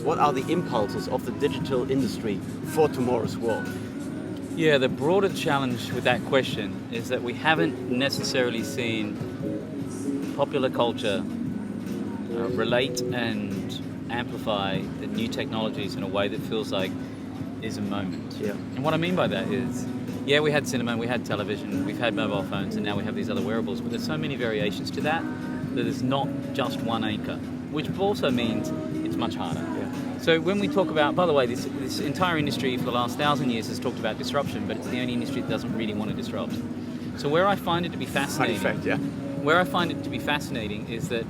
What are the impulses of the digital industry for tomorrow's world? Yeah, the broader challenge with that question is that we haven't necessarily seen popular culture relate and amplify the new technologies in a way that feels like is a moment. Yeah. And what I mean by that is, yeah, we had cinema, we had television, we've had mobile phones, and now we have these other wearables, but there's so many variations to that there's not just one anchor, which also means it's much harder. Yeah. So when we talk about, by the way, this entire industry for the last 1,000 years has talked about disruption, but it's the only industry that doesn't really want to disrupt. So where I find it to be fascinating, where I find it to be fascinating is that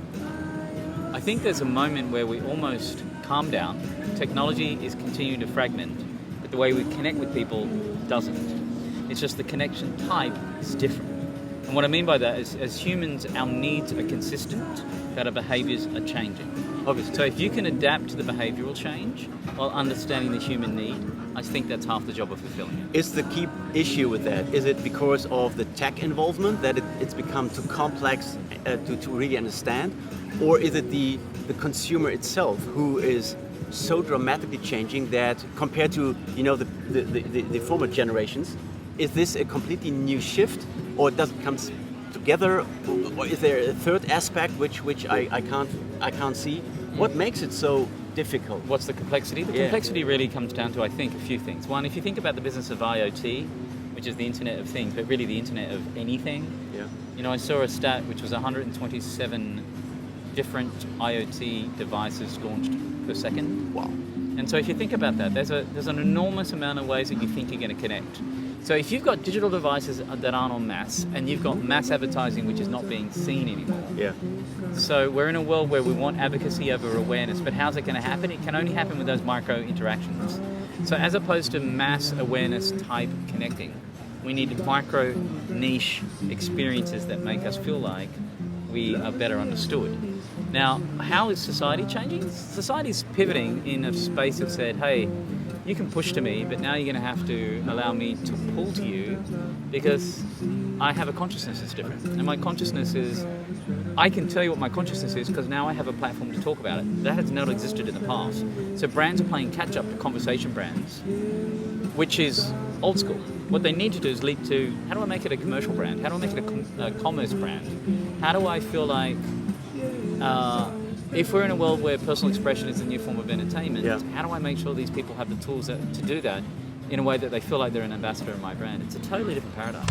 I think there's a moment where we almost calm down. Technology is continuing to fragment, but the way we connect with people doesn't. It's just the connection type is different. And what I mean by that is, as humans, our needs are consistent, but our behaviours are changing. Obviously. So if you can adapt to the behavioural change while understanding the human need, I think that's half the job of fulfilling it. Is the key issue with that, is it because of the tech involvement that it's become too complex to really understand? Or is it the consumer itself who is so dramatically changing that compared to the former generations, is this a completely new shift, or does it come together, or is there a third aspect which I can't see? What makes it so difficult? What's the complexity? The complexity really comes down to, I think, a few things. One, if you think about the business of IoT, which is the Internet of Things, but really the Internet of anything. Yeah. I saw a stat which was 127 different IoT devices launched per second. Wow. And so if you think about that, there's an enormous amount of ways that you think you're going to connect. So if you've got digital devices that aren't en masse, and you've got mass advertising which is not being seen anymore. Yeah. So we're in a world where we want advocacy over awareness, but how's it going to happen? It can only happen with those micro interactions. So as opposed to mass awareness type connecting, we need micro niche experiences that make us feel like we are better understood. Now, how is society changing? Society's pivoting in a space that said, hey, you can push to me, but now you're going to have to allow me to pull to you because I have a consciousness that's different. And my consciousness is, I can tell you what my consciousness is because now I have a platform to talk about it. That has not existed in the past. So brands are playing catch up to conversation brands, which is old school. What they need to do is leap to, how do I make it a commercial brand? How do I make it a commerce brand? How do I feel like, if we're in a world where personal expression is a new form of entertainment, how do I make sure these people have the tools to do that in a way that they feel like they're an ambassador of my brand? It's a totally different paradigm.